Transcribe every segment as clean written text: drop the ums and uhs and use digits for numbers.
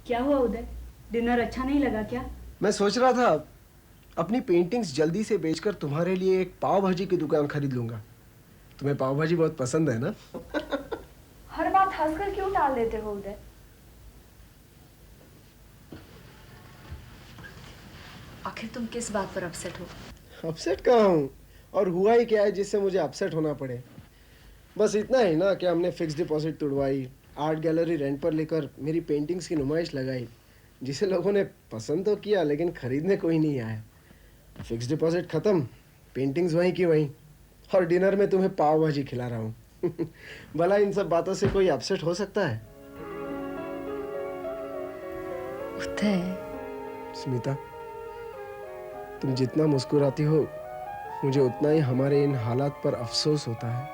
क्या हुआ उदय, डिनर अच्छा नहीं लगा क्या? मैं सोच रहा था अपनी पेंटिंग्स जल्दी से बेचकर तुम्हारे लिए एक पाव भाजी की दुकान खरीद लूंगा। तुम्हें पाव भाजी बहुत पसंद है ना? हर बात हंसकर क्यों टाल देते हो उदय? आखिर तुम किस बात पर अपसेट हो? अपसेट कहाँ हूँ, और हुआ ही क्या है जिससे मुझे अपसेट होना पड़े। बस इतना ही ना कि हमने फिक्स डिपॉजिट तुड़वाई, आर्ट गैलरी रेंट पर लेकर मेरी पेंटिंग्स की नुमाइश लगाई, जिसे लोगों ने पसंद तो किया लेकिन खरीदने कोई नहीं आया। फिक्स डिपॉजिट खत्म, पेंटिंग्स वहीं की वहीं, और डिनर में तुम्हें पाव भाजी खिला रहा हूँ। भला इन सब बातों से कोई अपसेट हो सकता है? उदय, स्मिता, तुम जितना मुस्कुराती हो मुझे उतना ही हमारे इन हालात पर अफसोस होता है।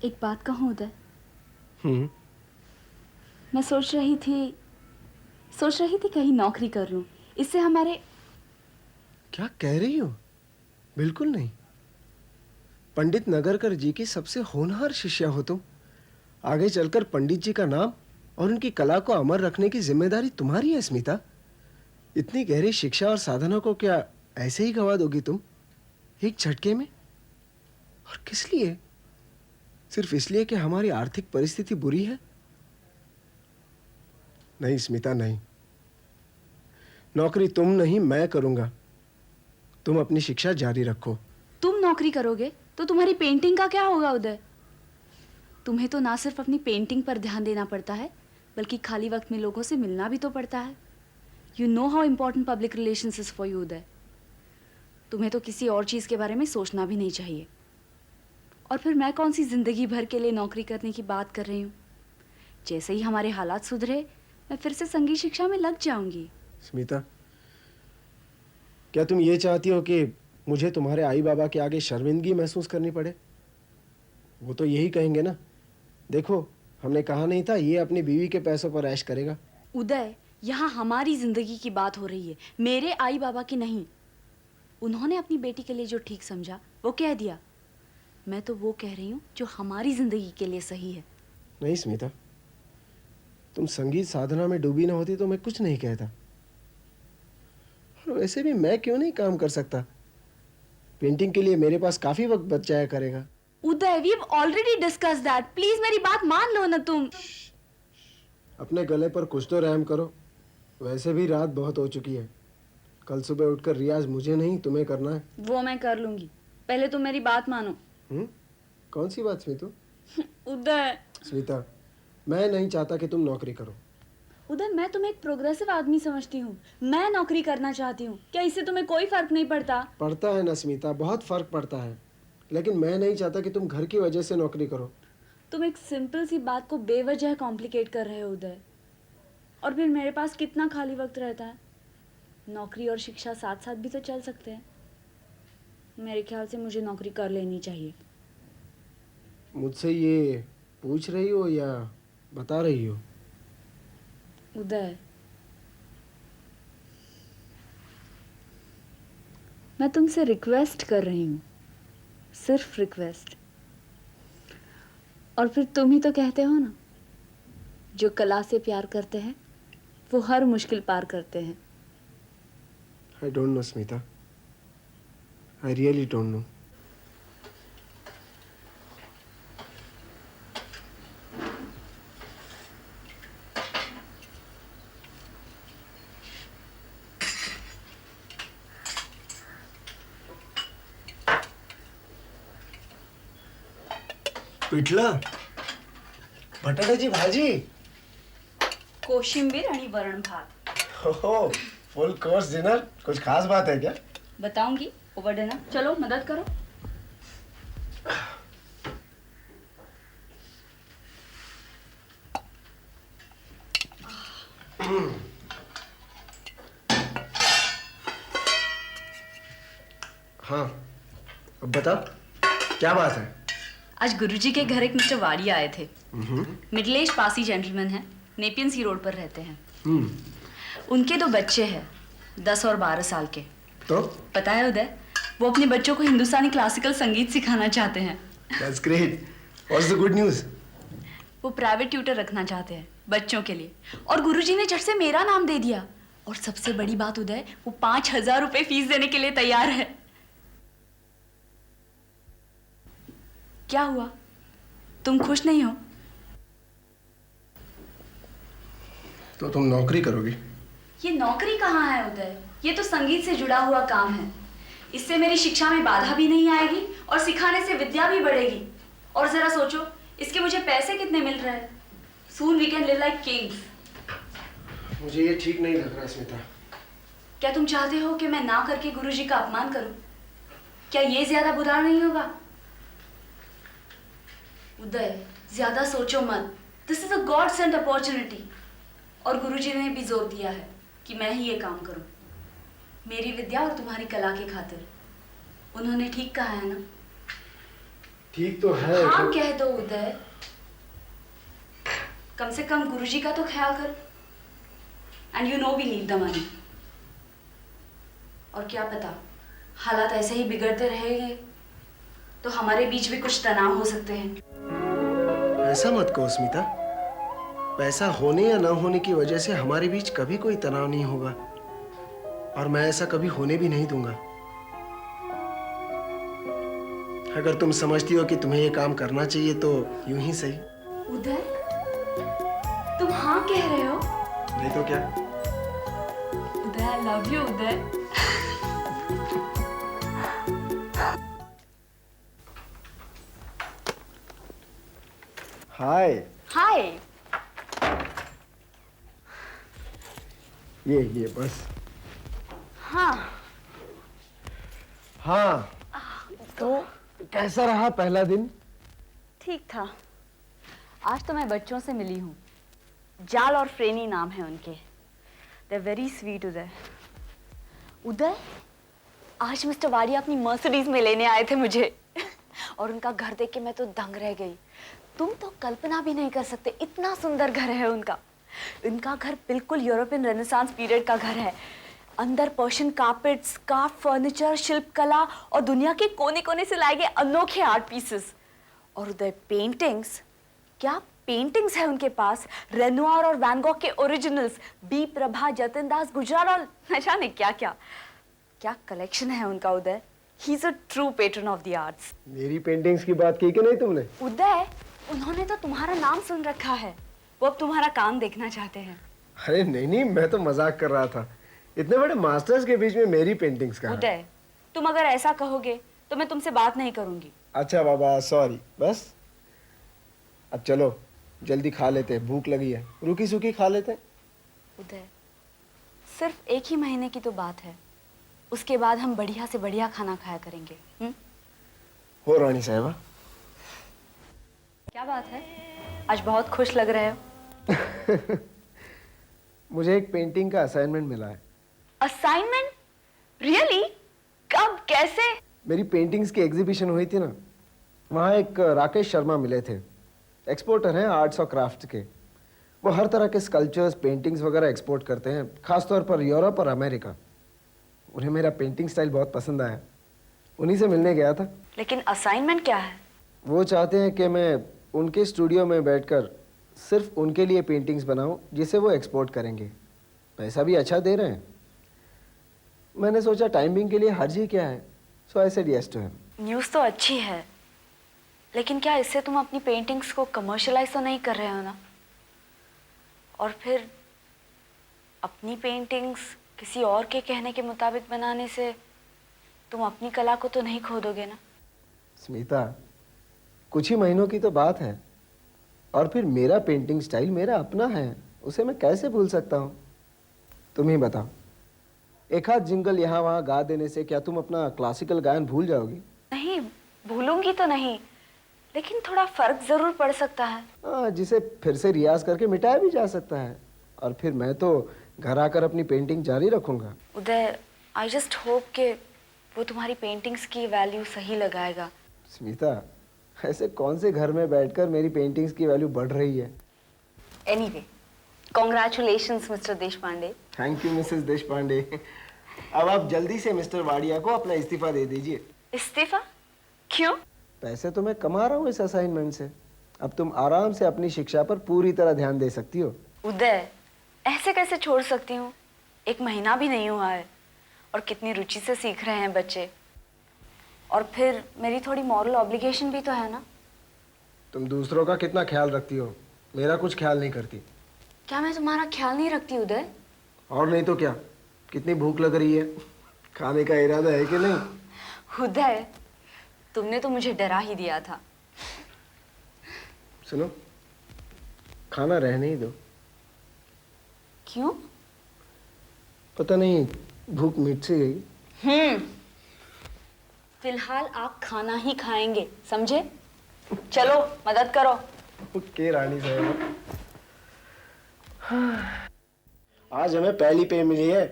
एक बात कहूँ उदय? मैं सोच रही थी कहीं नौकरी कर लूं, इससे हमारे... क्या कह रही हो? बिल्कुल नहीं। पंडित नगरकर जी की सबसे होनहार शिष्या हो तुम। आगे चलकर पंडित जी का नाम और उनकी कला को अमर रखने की जिम्मेदारी तुम्हारी है स्मिता। इतनी गहरी शिक्षा और साधना को क्या ऐसे ही गवा दोगी तुम एक झटके में? और किस लिए? सिर्फ इसलिए कि हमारी आर्थिक परिस्थिति बुरी है? नहीं स्मिता, नहीं। नौकरी तुम नहीं मैं करूंगा। तुम अपनी शिक्षा जारी रखो। तुम नौकरी करोगे तो तुम्हारी पेंटिंग का क्या होगा उदय? तुम्हें तो ना सिर्फ अपनी पेंटिंग पर ध्यान देना पड़ता है, बल्कि खाली वक्त में लोगों से मिलना भी तो पड़ता है। You know how important public relations is for you Uday. तुम्हें तो किसी और चीज़ के बारे में सोचना भी नहीं चाहिए। और फिर मैं कौन सी जिंदगी भर के लिए नौकरी करने की बात कर रही हूँ। जैसे ही हमारे हालात सुधरे मैं फिर से संगीत शिक्षा में लग जाऊंगी। स्मिता, क्या तुम ये चाहती हो कि मुझे तुम्हारे आई बाबा के आगे शर्मिंदगी महसूस करनी पड़े? वो तो यही कहेंगे ना, देखो हमने कहा नहीं था ये अपनी बीवी के पैसों पर ऐश करेगा। उदय, यहाँ हमारी जिंदगी की बात हो रही है, मेरे आई बाबा की नहीं। उन्होंने अपनी बेटी के लिए जो ठीक समझा वो कह दिया। मैं तो वो कह रही हूँ जो हमारी जिंदगी के लिए सही है। नहीं स्मिता, तुम संगीत साधना में डूबी ना होती तो मैं कुछ नहीं कहता। और वैसे भी मैं क्यों नहीं काम कर सकता? पेंटिंग के लिए मेरे पास काफी वक्त बच जाया करेगा। Uday, we have already discuss that. Please मेरी बात मान लो ना तुम। अपने गले पर कुछ तो रहम करो। वैसे भी रात बहुत हो चुकी है। कल सुबह उठकर रियाज मुझे नहीं तुम्हें करना है। वो मैं कर लूंगी, पहले तुम मेरी बात मानो। कौन सी बात स्मिता? उदय, स्मिता, मैं नहीं चाहता कि तुम नौकरी करो। उदय, मैं तुम्हें एक प्रोग्रेसिव आदमी समझती हूँ। मैं नौकरी करना चाहती हूँ। क्या इससे तुम्हें कोई फर्क नहीं पड़ता? पड़ता है ना स्मिता, बहुत फर्क पड़ता है। लेकिन मैं नहीं चाहता कि तुम घर की वजह से नौकरी करो। तुम एक सिंपल सी बात को बेवजह कॉम्प्लिकेट कर रहे हो उदय। और फिर मेरे पास कितना खाली वक्त रहता है। नौकरी और शिक्षा साथ साथ भी तो चल सकते हैं। मेरे ख्याल से मुझे नौकरी कर लेनी चाहिए। मुझसे ये पूछ रही हो या बता रही हो? उदय, मैं तुमसे रिक्वेस्ट कर रही हूँ, सिर्फ रिक्वेस्ट। और फिर तुम ही तो कहते हो ना, जो कला से प्यार करते हैं वो हर मुश्किल पार करते हैं। I don't know Smita, I really don't know. Pithla, बटाट्याची भाजी, कोशिंबीर आणि वरण भात। हो, फुल कोर्स डिनर। कुछ खास बात है क्या? बताऊंगी ओवर डिनर। चलो मदद करो। हाँ, अब बताओ क्या बात है? आज गुरुजी के घर एक मिस्टर वाडिया आए थे। मिडिल एज पासी जेंटलमैन हैं, नेपियन सी रोड पर रहते हैं। उनके 2 बच्चे हैं, 10 और 12 साल के। तो पता है उदय, वो अपने बच्चों को हिंदुस्तानी क्लासिकल संगीत सिखाना चाहते हैं। That's great. What's the good news? वो प्राइवेट ट्यूटर रखना चाहते हैं बच्चों के लिए, और गुरुजी ने झट से मेरा नाम दे दिया। और सबसे बड़ी बात उदय, वो 5,000 रुपए फीस देने के लिए तैयार है। क्या हुआ, तुम खुश नहीं हो? तो तुम नौकरी करोगी? ये नौकरी कहाँ है उदय, ये तो संगीत से जुड़ा हुआ काम है। इससे मेरी शिक्षा में बाधा भी नहीं आएगी और सिखाने से विद्या भी बढ़ेगी। और जरा सोचो, इसके मुझे पैसे कितने मिल रहे हैं। Soon we can live like kings. मुझे ये ठीक नहीं लग रहा स्मिता। क्या तुम चाहते हो कि मैं ना करके गुरुजी का अपमान करूं? क्या ये ज्यादा बुरा नहीं होगा? उदय, ज्यादा सोचो मत। This is a God sent opportunity. और गुरुजी ने भी जोर दिया है कि मैं ही ये काम करूं, मेरी विद्या और तुम्हारी कला के खातिर। उन्होंने ठीक कहा है ना? ठीक तो है। हाँ कह दो उदय, कम से कम गुरुजी का तो ख्याल करो। And you know we need the money. और क्या पता, हालात ऐसे ही बिगड़ते रहेंगे तो हमारे बीच भी कुछ तनाव हो सकते हैं। ऐसा मत कहो स्मिता। पैसा होने या ना होने की वजह से हमारे बीच कभी कोई तनाव नहीं होगा, और मैं ऐसा कभी होने भी नहीं दूंगा। अगर तुम समझती हो कि तुम्हें ये काम करना चाहिए तो यूं ही सही। उदय, तुम हाँ कह रहे हो? नहीं तो क्या। उदय, आई लव यू उदय। हाय। हाय। ये बस। हाँ। हाँ, तो कैसा रहा पहला दिन? ठीक था। आज तो मैं बच्चों से मिली हूँ। जाल और फ्रेनी नाम है उनके। दे वेरी स्वीट उदय। उदय, आज मिस्टर वाडिया अपनी मर्सिडीज में लेने आए थे मुझे। और उनका घर देख के मैं तो दंग रह गई। तुम तो कल्पना भी नहीं कर सकते, इतना सुंदर घर है उनका। उनका घर बिल्कुल यूरोपियन रेनेसांस पीरियड का घर है। अंदर पर्शियन कार्पेट्स, कार्व फर्नीचर, शिल्पकला और दुनिया के कोने कोने से लाए गए अनोखे आर्ट पीसेस। और उधर पेंटिंग्स, क्या पेंटिंग्स है उनके पास। रेनोयर और वैन गॉग के ओरिजिनल्स, बी प्रभा, जतिन दास, गुजराल और न जाने क्या क्या क्या कलेक्शन है उनका उदय। He is a true patron of the arts. मेरी पेंटिंग्स की बात की कि नहीं तुमने? उदय, उन्होंने तो तुम्हारा नाम सुन रखा है। वो अब तुम्हारा काम देखना चाहते हैं। अरे नहीं, मैं तो मजाक कर रहा था। इतने बड़े मास्टर्स के बीच में मेरी पेंटिंग्स कहाँ? उदय, तुम अगर ऐसा कहोगे तो मैं तुमसे बात नहीं करूंगी। अच्छा बाबा, सॉरी। बस अब चलो जल्दी खा लेते हैं, भूख लगी है। रूखी सूखी खा लेते हैं। उदय, सिर्फ 1 ही महीने की तो बात है, उसके बाद हम बढ़िया से बढ़िया खाना खाया करेंगे। हो रानी साहिबा। क्या बात है, आज बहुत खुश लग रहे हो। मुझे एक पेंटिंग का असाइनमेंट मिला है। असाइनमेंट? रियली? कब, कैसे? मेरी पेंटिंग्स की एग्जीबिशन हुई थी ना, वहाँ एक राकेश शर्मा मिले थे। एक्सपोर्टर हैं आर्ट्स और क्राफ्ट के। वो हर तरह के स्कल्पचर्स, पेंटिंग्स वगैरह एक्सपोर्ट करते हैं, खासतौर पर यूरोप और अमेरिका। उन्हें मेरा पेंटिंग स्टाइल बहुत पसंद आया, उन्हीं से मिलने गया था। लेकिन असाइनमेंट क्या है? वो चाहते हैं कि मैं उनके स्टूडियो में बैठकर सिर्फ उनके लिए पेंटिंग्स बनाऊं, जिसे वो एक्सपोर्ट करेंगे। पैसा भी अच्छा दे रहे हैं। मैंने सोचा टाइमिंग के लिए हर्ज ही क्या है, so I said yes to him. News तो अच्छी है, लेकिन क्या इससे तुम अपनी पेंटिंग्स को कमर्शियलाइज तो नहीं कर रहे हो ना? और फिर अपनी पेंटिंग्स किसी और के कहने के मुताबिक बनाने से तुम अपनी कला को तो नहीं खो दोगे ना? स्मिता, कुछ ही महीनों की तो बात है, और फिर मेरा पेंटिंग स्टाइल मेरा अपना है, उसे मैं कैसे भूल सकता हूँ? तुम ही बताओ, एक आध जिंगल यहाँ वहाँ गा देने से क्या तुम अपना क्लासिकल गायन भूल जाओगी? नहीं, भूलूंगी तो नहीं, लेकिन थोड़ा फर्क जरूर पड़ सकता है। जिसे फिर से रियाज करके मिटाया भी जा सकता है, और फिर मैं तो घर आकर अपनी पेंटिंग जारी रखूंगा। उदय, आई जस्ट होप कि वो तुम्हारी पेंटिंग्स की वैल्यू सही लगाएगा। स्मिता, ऐसे कौन से घर में बैठकर मेरी पेंटिंग्स की वैल्यू बढ़ रही है? Anyway, congratulations mister Deshpande. Thank you Mrs Deshpande. अब आप जल्दी से मिस्टर वाडिया को अपना इस्तीफा दे दीजिए। इस्तीफा? क्यों? पैसे तो मैं कमा रहा हूँ इस असाइनमेंट से, अब तुम आराम से अपनी शिक्षा पर पूरी तरह ध्यान दे सकती हो। उदय, ऐसे कैसे छोड़ सकती हूँ? 1 महीना भी नहीं हुआ है और कितनी रुचि से सीख रहे हैं बच्चे। और फिर मेरी थोड़ी मॉरल ऑब्लिगेशन भी तो है ना। तुम दूसरों का कितना ख्याल रखती हो, मेरा कुछ ख्याल नहीं करती। क्या मैं तुम्हारा ख्याल नहीं रखती उदय? और नहीं तो क्या। कितनी भूख लग रही है, खाने का इरादा है कि नहीं? उदय, तुमने तो मुझे डरा ही दिया था। सुनो, खाना रहने ही दो। क्यों? पता नहीं, भूख मिट सी गई। फिलहाल आप खाना ही खाएंगे, समझे? चलो मदद करो। ओके रानी साहब। आज हमें पहली पे मिली है,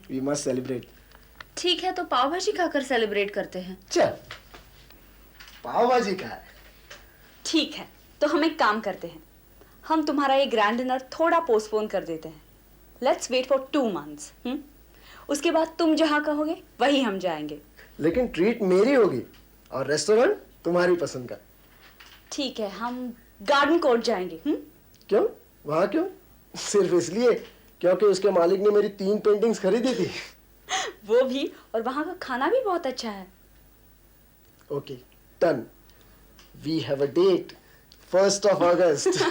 वी मस्ट सेलिब्रेट। ठीक है, तो पाव भाजी खाकर सेलिब्रेट करते हैं। चल, पाव भाजी का है। ठीक है, तो हम एक काम करते हैं, हम तुम्हारा ये ग्रैंड डिनर थोड़ा पोस्टपोन कर देते हैं। Let's wait for 2 months। उसके बाद तुम जहाँ कहोगे वही हम जाएंगे। लेकिन ट्रीट मेरी होगी और रेस्टोरेंट तुम्हारी पसंद का। ठीक है, हम गार्डन कोर्ट जाएंगे। क्यों? वहाँ क्यों? सिर्फ इसलिए क्योंकि उसके मालिक ने मेरी 3 पेंटिंग्स खरीदी थी। वो भी, और वहाँ का खाना भी बहुत अच्छा है। Okay, done. We have a date, 1st of August।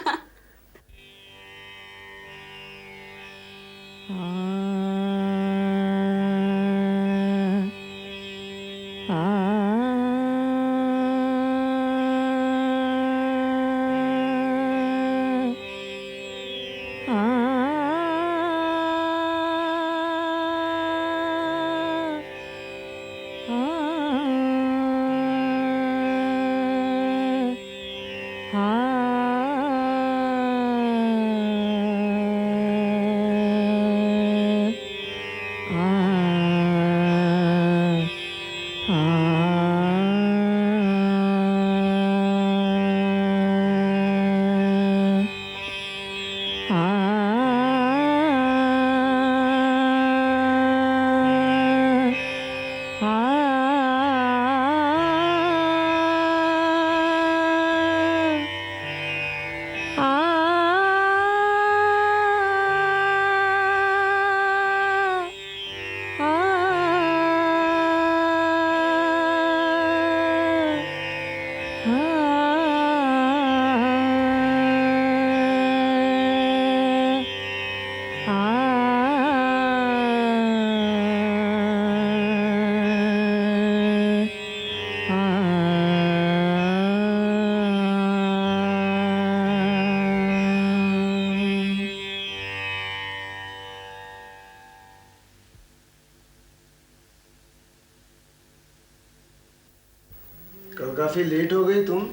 कल काफी लेट हो गई तुम।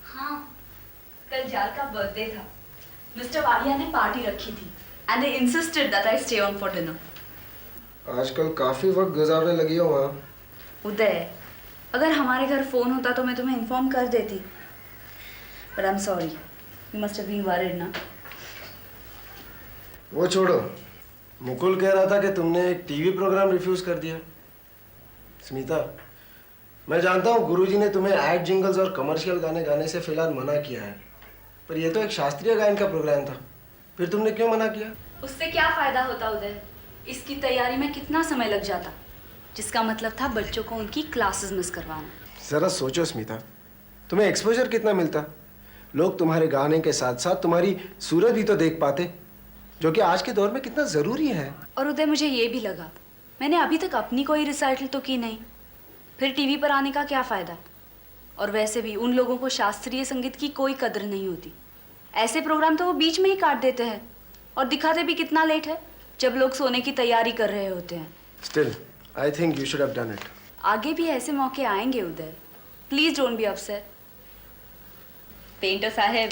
हाँ, कल जाल का बर्थडे था। मिस्टर वालिया ने पार्टी रखी थी and they insisted that I stay on for dinner. आजकल काफी वक्त गुजारने लगी हो वहाँ। उदय, अगर हमारे घर फोन होता तो मैं तुम्हें इन्फॉर्म कर देती, but I am sorry, you must have been worried ना। वो छोड़ो, मुकुल कह रहा था कि तुमने एक टीवी प्रोग्राम रिफ्यूज कर दिया। स्मिता, मैं जानता हूँ गुरुजी ने तुम्हें एड जिंगल्स और कमर्शियल गाने गाने से फिलहाल मना किया है, पर यह तो एक शास्त्रीय गायन का प्रोग्राम था, फिर तुमने क्यों मना किया? उससे क्या फायदा होता उदय? इसकी तैयारी में कितना समय लग जाता, जिसका मतलब था बच्चों को उनकी क्लासेस मिस करवाना। जरा सोचो स्मिता, तुम्हें एक्सपोजर कितना मिलता। लोग तुम्हारे गाने के साथ साथ तुम्हारी सूरत भी तो देख पाते, जो कि आज के दौर में कितना जरूरी है। और उदय, मुझे ये भी लगा, मैंने अभी तक अपनी कोई रिसाइटल तो की नहीं, फिर टीवी पर आने का क्या फायदा? और वैसे भी उन लोगों को शास्त्रीय संगीत की कोई कदर नहीं होती। ऐसे प्रोग्राम तो वो बीच में ही काट देते हैं और दिखाते भी कितना लेट है, जब लोग सोने की तैयारी कर रहे होते हैं। Still, I think you should have done it. आगे भी ऐसे मौके आएंगे Uday, please don't be upset. Painter साहब,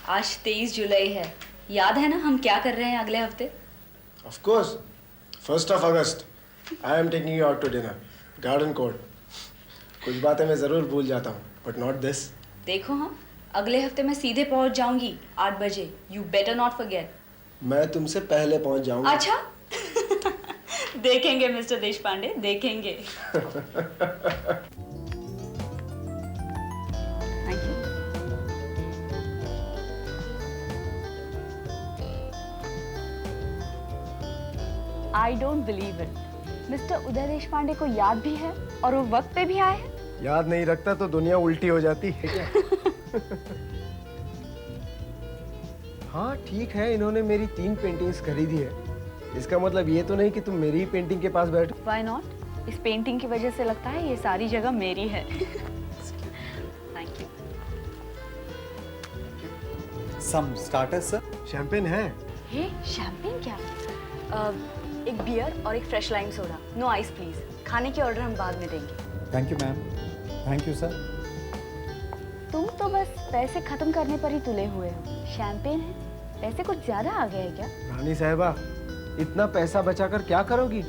आज 23 जुलाई है, याद है ना हम क्या कर रहे हैं अगले हफ्ते? Of course, 1st of August. I am taking you out to dinner. Garden Court. कुछ बातें मैं जरूर भूल जाता हूँ, but not this. देखो हाँ, अगले हफ्ते मैं सीधे पहुंच जाऊंगी 8 बजे। You better not forget. मैं तुमसे पहले पहुंच जाऊंगा। अच्छा देखेंगे मिस्टर देशपांडे, देखेंगे। Thank you. I don't believe it. Mister Uday Deshpande को याद भी है और वो वक्त पे भी आए हैं। याद नहीं रखता तो दुनिया उल्टी हो जाती है क्या? हाँ ठीक है, इन्होंने मेरी 3 पेंटिंग्स खरीदी है। इसका मतलब ये तो नहीं कि तुम मेरी ही पेंटिंग के पास बैठो। Why not? इस पेंटिंग की वजह से लगता है ये सारी जगह मेरी है। Thank you. Some starters sir. Champagne है? ये शैम्पेन क्या? एक बियर और एक fresh lime soda. No ice please. खाने की ऑर्डर हम बाद में देंगे। Thank you ma'am. Thank you sir. तुम तो बस पैसे खत्म करने पर ही तुले हुए हो। शैम्पेन है, पैसे कुछ ज्यादा आ गए क्या? रानी साहिबा, इतना पैसा बचाकर क्या करोगी?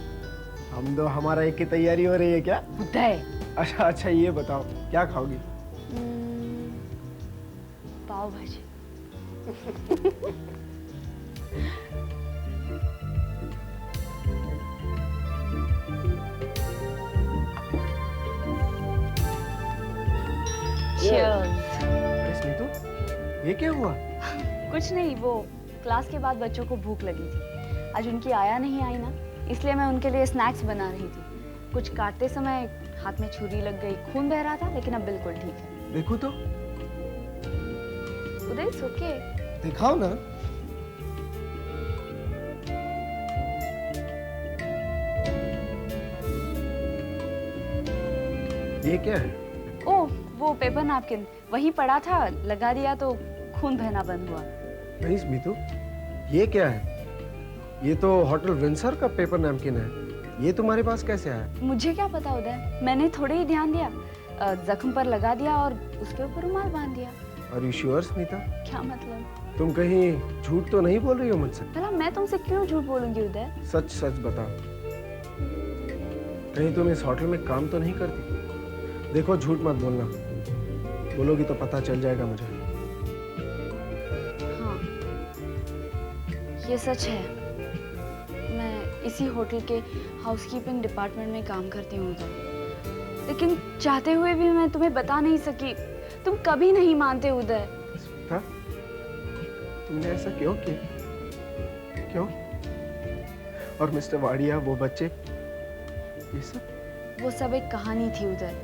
हम दो हमारा एक की तैयारी हो रही है क्या? उदय। अच्छा अच्छा, ये बताओ क्या खाओगी? पाव भाजी। Cheers. अरे स्मितू, ये क्या हुआ? कुछ नहीं, वो क्लास के बाद बच्चों को भूख लगी थी। आज उनकी आया नहीं आई ना, इसलिए मैं उनके लिए स्नैक्स बना रही थी। कुछ काटते समय हाथ में छुरी लग गई, खून बह रहा था, लेकिन अब बिल्कुल ठीक है। देखो तो। उदय ओके। दिखाओ ना। ये क्या है? ओह, वो पेपर नैपकिन वहीं पड़ा था, लगा दिया तो खून बहना बंद हुआ। नहीं स्मितू, ये क्या है? ये तो होटल विंसर का पेपर नैपकिन है। ये तुम्हारे पास कैसे आया? मुझे क्या पता उदय, मैंने थोड़े ही ध्यान दिया, जख्म पर लगा दिया और उसके ऊपर रुमाल बांध दिया। Are you sure, Smita? क्या मतलब? तुम कहीं झूठ तो नहीं बोल रही हो मुझसे? भला मैं तुमसे क्यों झूठ बोलूंगी उदय? सच सच बताओ, कहीं तुम इस होटल में काम तो नहीं करती? देखो झूठ मत बोलना, बोलोगी तो पता चल जाएगा मुझे। हाँ, ये सच है। मैं इसी होटल के हाउसकीपिंग डिपार्टमेंट में काम करती हूँ उदय, लेकिन चाहते हुए भी मैं तुम्हें बता नहीं सकी। तुम कभी नहीं मानते उदय। स्मिता, तुमने ऐसा क्यों किया? क्यों? और मिस्टर वाडिया, वो बच्चे, ये सब? वो सब एक कहानी थी उदय।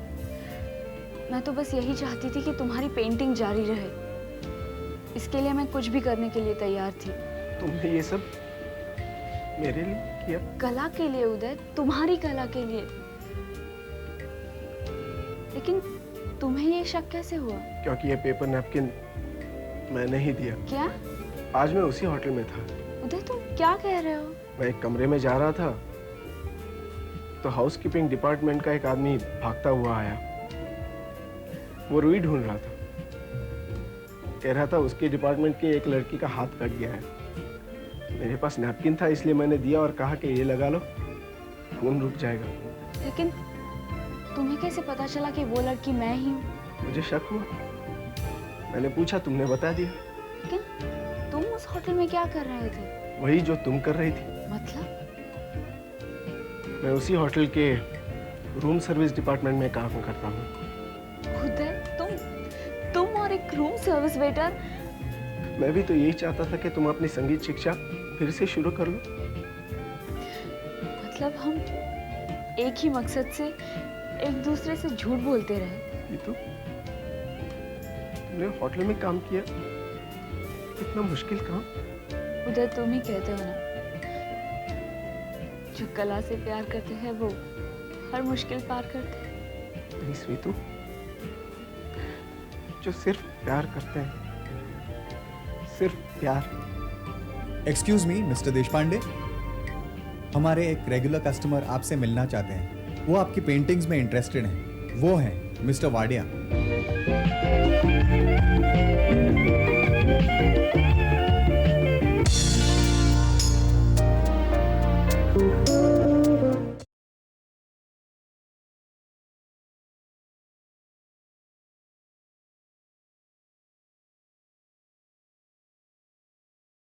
मैं तो बस यही चाहती थी कि तुम्हारी पेंटिंग जारी रहे। इसके लिए मैं कुछ भी करने के लिए तैयार थी। तुमने ये सब मेरे लिए किया? कला के लिए उदय, तुम्हारी कला के लिए। लेकिन तुम्हें ये शक कैसे हुआ? क्योंकि ये पेपर नैपकिन मैंने ही दिया। क्या? आज मैं उसी होटल में था। उदय तुम क्या कह रहे हो? मैं एक कमरे में जा रहा था तो हाउसकीपिंग डिपार्टमेंट का एक आदमी भागता हुआ आया। वो रुई ढूंढ रहा था, कह रहा था उसके डिपार्टमेंट के एक लड़की का हाथ कट गया है। मेरे पास नैपकिन था, इसलिए मैंने दिया और कहा कि ये लगा लो, खून रुक जाएगा। लेकिन तुम्हें कैसे पता चला कि वो लड़की मैं ही हूँ? मुझे शक हुआ, मैंने पूछा, तुमने बता दिया। लेकिन तुम उस होटल में क्या कर रहे थे? वही जो तुम कर रही थी। मतलब? मैं उसी होटल के रूम सर्विस डिपार्टमेंट में काम करता हूँ। उदय, तुम और एक रूम सर्विस वेटर? मैं भी तो यही चाहता था कि तुम अपनी संगीत शिक्षा फिर से शुरू कर लो। मतलब हम एक ही मकसद से एक दूसरे से झूठ बोलते रहे। ये तो तुमने होटल में काम किया, इतना मुश्किल काम। उदय, तुम ही कहते हो ना, जो कला से प्यार करते हैं वो हर मुश्किल पार करते हैं। नहीं स्वीतू, जो सिर्फ प्यार करते हैं, सिर्फ प्यार। एक्सक्यूज मी मिस्टर देशपांडे, हमारे एक रेगुलर कस्टमर आपसे मिलना चाहते हैं। वो आपकी पेंटिंग्स में इंटरेस्टेड हैं। वो हैं मिस्टर वाडिया।